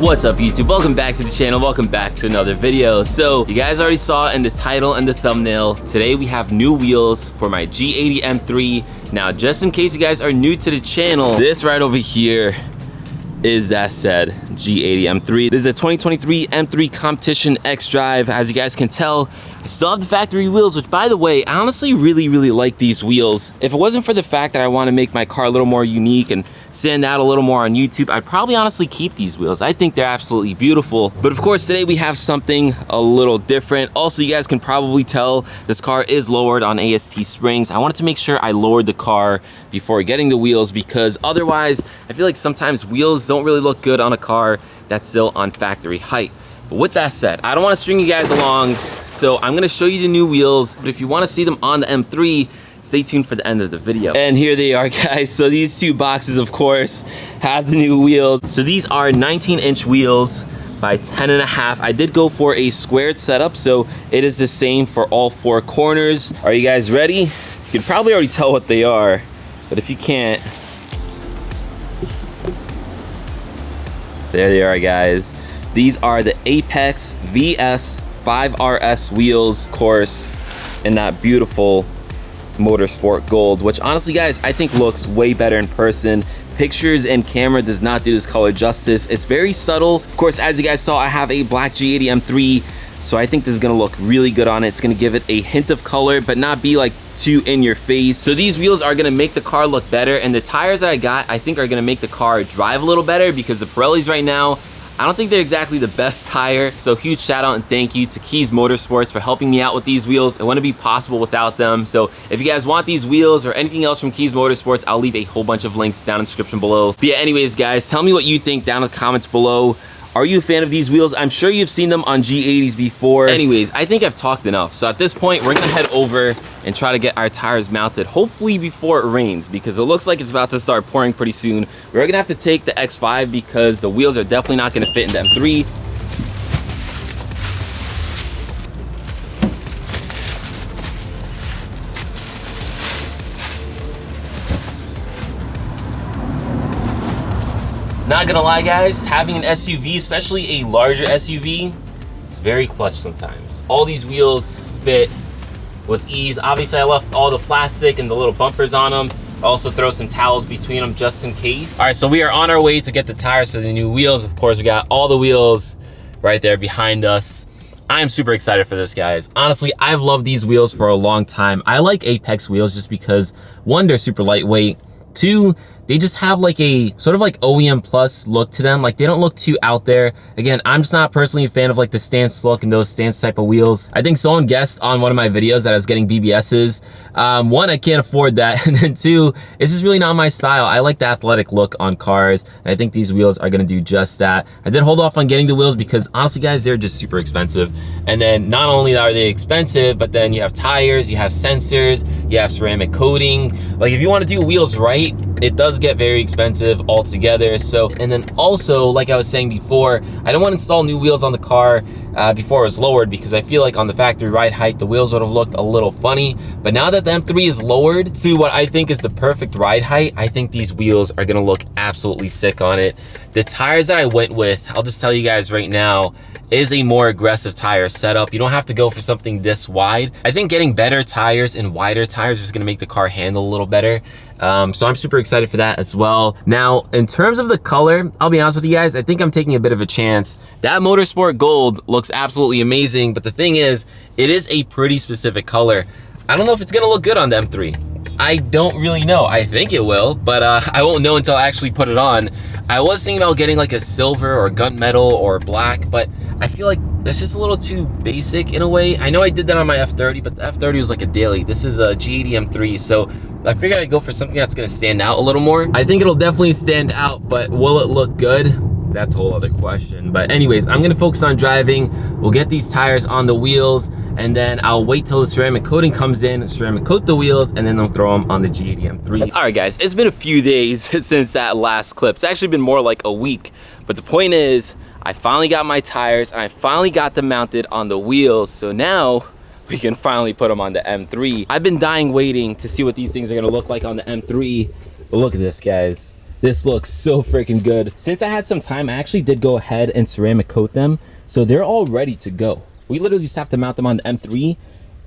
What's up YouTube? Welcome back to the channel, welcome back to another video. So you guys already saw in the title and the thumbnail, today we have new wheels for my G80 M3. Now just in case you guys are new to the channel, this right over here is that said G80 M3. This is a 2023 M3 Competition X Drive. As you guys can tell, I still have the factory wheels, which by the way, I honestly really like these wheels. If it wasn't for the fact that I want to make my car a little more unique and stand out a little more on YouTube, I'd probably honestly keep these wheels. I think they're absolutely beautiful. But of course, today we have something a little different. Also, you guys can probably tell this car is lowered on AST springs. I wanted to make sure I lowered the car before getting the wheels, because otherwise, I feel like sometimes wheels don't really look good on a car that's still on factory height. But with that said, I don't want to string you guys along, so I'm going to show you the new wheels. But if you want to see them on the M3, stay tuned for the end of the video. And here they are, guys. So these two boxes, of course, have the new wheels. So these are 19-inch wheels by 10.5. I did go for a squared setup, so it is the same for all four corners. Are you guys ready? You can probably already tell what they are, but if you can't, there they are, guys. These are the Apex VS 5RS wheels, of course, in that beautiful motorsport gold, which honestly, guys, I think looks way better in person. Pictures and camera does not do this color justice. It's very subtle. Of course, as you guys saw, I have a black G80 M3, so I think this is gonna look really good on it. It's gonna give it a hint of color, but not be like too in your face. So these wheels are gonna make the car look better, and the tires that I got, I think are gonna make the car drive a little better, because the Pirellis right now, I don't think they're exactly the best tire. So huge shout out and thank you to Keys Motorsports for helping me out with these wheels. It wouldn't be possible without them. So if you guys want these wheels or anything else from Keys Motorsports, I'll leave a whole bunch of links down in the description below. But yeah, anyways, guys, tell me what you think down in the comments below. Are you a fan of these wheels? I'm sure you've seen them on G80s before. Anyways, I think I've talked enough. So at this point, we're gonna head over and try to get our tires mounted, hopefully before it rains, because it looks like it's about to start pouring pretty soon. We're gonna have to take the X5 because the wheels are definitely not gonna fit in the M3. Not gonna lie, guys, having an SUV, especially a larger SUV, it's very clutch sometimes. All these wheels fit with ease. Obviously, I left all the plastic and the little bumpers on them. I also throw some towels between them just in case. All right, so we are on our way to get the tires for the new wheels. Of course, we got all the wheels right there behind us. I'm super excited for this, guys. Honestly, I've loved these wheels for a long time. I like Apex wheels just because, one, they're super lightweight. Two, they just have like a sort of like OEM plus look to them. Like, they don't look too out there. Again, I'm just not personally a fan of like the stance look and those stance type of wheels. I think someone guessed on one of my videos that I was getting BBSs. One, I can't afford that. And then two, it's just really not my style. I like the athletic look on cars, and I think these wheels are gonna do just that. I did hold off on getting the wheels because honestly, guys, they're just super expensive. And then not only are they expensive, but then you have tires, you have sensors, you have ceramic coating. Like, if you wanna do wheels right, it does get very expensive altogether. So, and then also, like I was saying before, I don't want to install new wheels on the car before it was lowered, because I feel like on the factory ride height, the wheels would have looked a little funny. But now that the M3 is lowered to what I think is the perfect ride height, I think these wheels are gonna look absolutely sick on it. The tires that I went with, I'll just tell you guys right now, is a more aggressive tire setup. You don't have to go for something this wide. I think getting better tires and wider tires is gonna make the car handle a little better. So I'm super excited for that as well. Now, in terms of the color, I'll be honest with you guys, I think I'm taking a bit of a chance. That Motorsport Gold looks absolutely amazing, but the thing is, it is a pretty specific color. I don't know if it's gonna look good on the M3. I don't really know. I think it will, but I won't know until I actually put it on. I was thinking about getting like a silver or gunmetal or black, but I feel like that's just a little too basic in a way. I know I did that on my F30, but the F30 was like a daily. This is a G80 M3, so I figured I'd go for something that's gonna stand out a little more. I think it'll definitely stand out, but will it look good? That's a whole other question. But anyways, I'm gonna focus on driving. We'll get these tires on the wheels, and then I'll wait till the ceramic coating comes in, ceramic coat the wheels, and then I'll throw them on the G80 M3. All right, guys, it's been a few days since that last clip. It's actually been more like a week, but the point is, I finally got my tires, and I finally got them mounted on the wheels, so now we can finally put them on the M3. I've been dying waiting to see what these things are gonna look like on the M3, but look at this, guys. This looks so freaking good. Since I had some time, I actually did go ahead and ceramic coat them, so they're all ready to go. We literally just have to mount them on the M3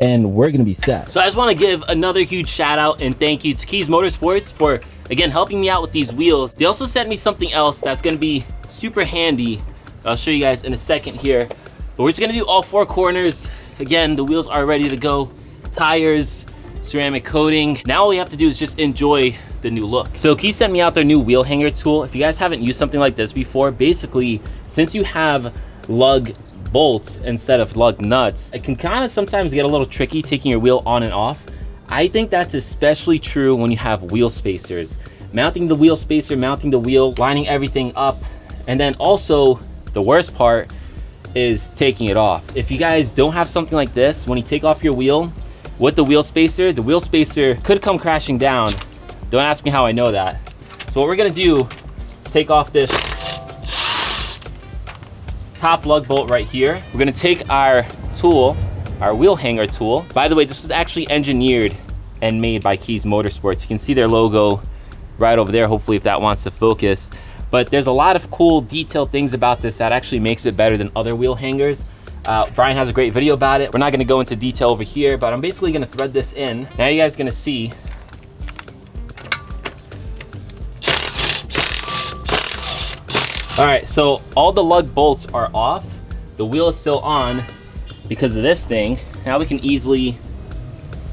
and we're gonna be set. So I just wanna give another huge shout out and thank you to Keys Motorsports for, again, helping me out with these wheels. They also sent me something else that's gonna be super handy. I'll show you guys in a second here. But we're just gonna do all 4 corners. Again, the wheels are ready to go. Tires, ceramic coating. Now all we have to do is just enjoy the new look. So Keys sent me out their new wheel hanger tool. If you guys haven't used something like this before, basically, since you have lug bolts instead of lug nuts, it can kind of sometimes get a little tricky taking your wheel on and off. I think that's especially true when you have wheel spacers. Mounting the wheel spacer, mounting the wheel, lining everything up, and then also the worst part is taking it off. If you guys don't have something like this, when you take off your wheel with the wheel spacer could come crashing down. Don't ask me how I know that. So what we're gonna do is take off this top lug bolt right here. We're gonna take our tool, our wheel hanger tool. By the way, this was actually engineered and made by Keys Motorsports. You can see their logo right over there, hopefully if that wants to focus. But there's a lot of cool detailed things about this that actually makes it better than other wheel hangers. Brian has a great video about it. We're not gonna go into detail over here, but I'm basically gonna thread this in. Now you guys are gonna see. All right, so all the lug bolts are off. The wheel is still on because of this thing. Now we can easily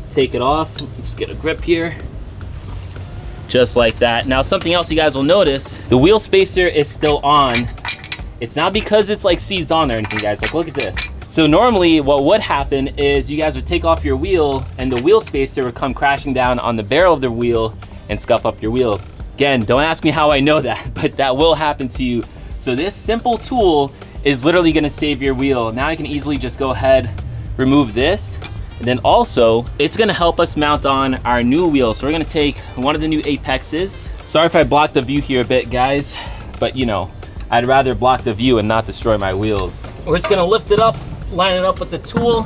take it off. Just get a grip here. Just like that. Now something else you guys will notice, the wheel spacer is still on. It's not because it's like seized on or anything, guys. Like, look at this. So normally what would happen is you guys would take off your wheel and the wheel spacer would come crashing down on the barrel of the wheel and scuff up your wheel. Again, don't ask me how I know that, but that will happen to you. So this simple tool is literally gonna save your wheel. Now I can easily just go ahead, remove this, and then also it's gonna help us mount on our new wheel. So we're gonna take one of the new Apexes. Sorry if I blocked the view here a bit, guys, but you know, I'd rather block the view and not destroy my wheels. We're just gonna lift it up, line it up with the tool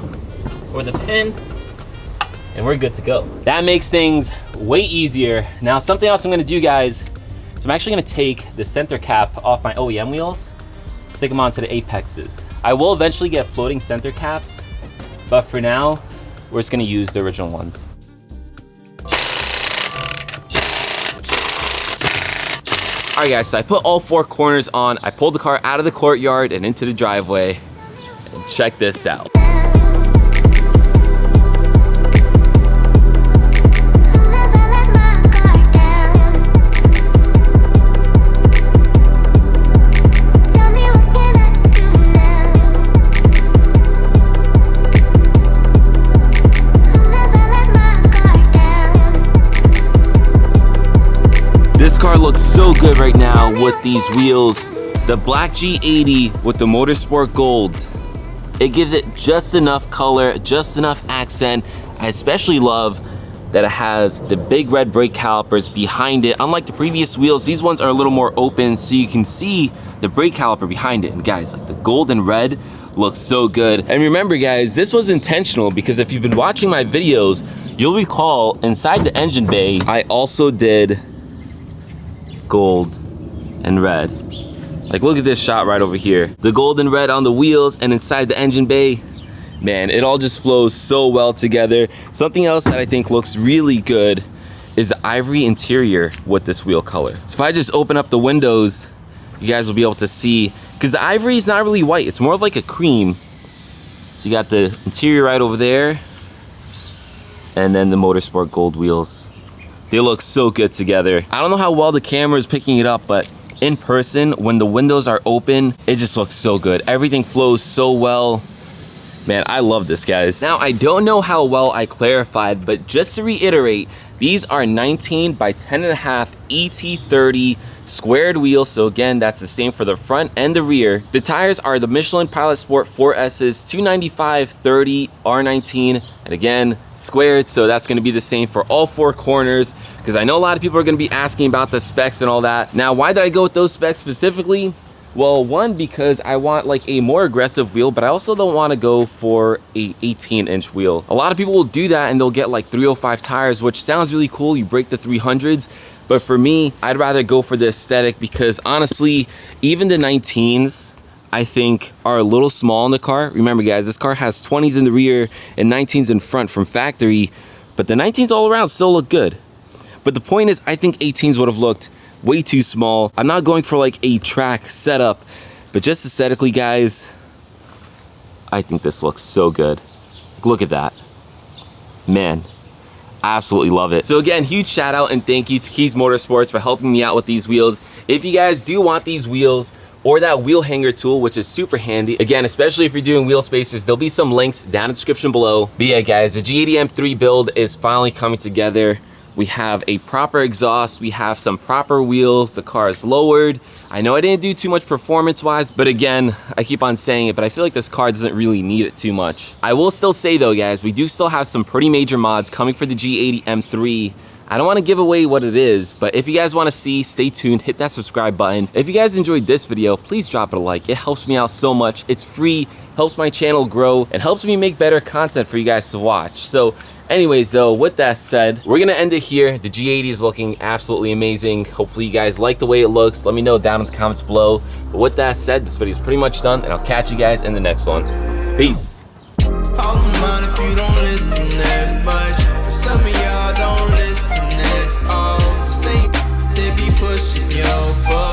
or the pin, and we're good to go. That makes things way easier. Now, something else I'm gonna do, guys, is I'm actually gonna take the center cap off my OEM wheels, stick them onto the Apexes. I will eventually get floating center caps, but for now, we're just gonna use the original ones. All right, guys, so I put all 4 corners on. I pulled the car out of the courtyard and into the driveway, and check this out. This car looks so good right now with these wheels. The black G80 with the Motorsport Gold. It gives it just enough color, just enough accent. I especially love that it has the big red brake calipers behind it. Unlike the previous wheels, these ones are a little more open so you can see the brake caliper behind it. And guys, like the gold and red looks so good. And remember, guys, this was intentional because if you've been watching my videos, you'll recall inside the engine bay, I also did gold and red. Like, look at this shot right over here. The gold and red on the wheels and inside the engine bay. Man, it all just flows so well together. Something else that I think looks really good is the ivory interior with this wheel color. So if I just open up the windows, you guys will be able to see, because the ivory is not really white, it's more of like a cream. So you got the interior right over there, and then the Motorsport Gold wheels. They look so good together. I don't know how well the camera is picking it up, but in person, when the windows are open, it just looks so good. Everything flows so well. Man, I love this, guys. Now, I don't know how well I clarified, but just to reiterate, these are 19 by 10.5 ET30 squared wheels. So again, that's the same for the front and the rear. The tires are the Michelin Pilot Sport 4S's 295/30 R19, and again, squared, so that's gonna be the same for all 4 corners, because I know a lot of people are gonna be asking about the specs and all that. Now, why did I go with those specs specifically? Well, one, because I want like a more aggressive wheel, but I also don't want to go for a 18-inch wheel. A lot of people will do that and they'll get like 305 tires, which sounds really cool. You break the 300s, But for me, I'd rather go for the aesthetic because honestly, even the 19s, I think are a little small in the car. Remember guys, this car has 20s in the rear and 19s in front from factory, but the 19s all around still look good. But the point is, I think 18s would have looked way too small. I'm not going for like a track setup, but just aesthetically guys, I think this looks so good. Look at that. Man, I absolutely love it. So again, huge shout out and thank you to Keys Motorsports for helping me out with these wheels. If you guys do want these wheels or that wheel hanger tool, which is super handy, again, especially if you're doing wheel spacers, there'll be some links down in the description below. But yeah guys, the G80 M3 build is finally coming together. We have a proper exhaust, we have some proper wheels, the car is lowered. I know I didn't do too much performance wise, but again, I keep on saying it, but I feel like this car doesn't really need it too much. I will still say though guys, we do still have some pretty major mods coming for the G80 M3. I don't want to give away what it is, but if you guys want to see, stay tuned, hit that subscribe button. If you guys enjoyed this video, please drop it a like. It helps me out so much. It's free, helps my channel grow, and helps me make better content for you guys to watch. So anyways though, with that said, we're gonna end it here. The G80 is looking absolutely amazing. Hopefully you guys like the way it looks. Let me know down in the comments below. But with that said, this video is pretty much done, and I'll catch you guys in the next one. Peace. Some of y'all don't listen at all. This ain't they be pushing your butt.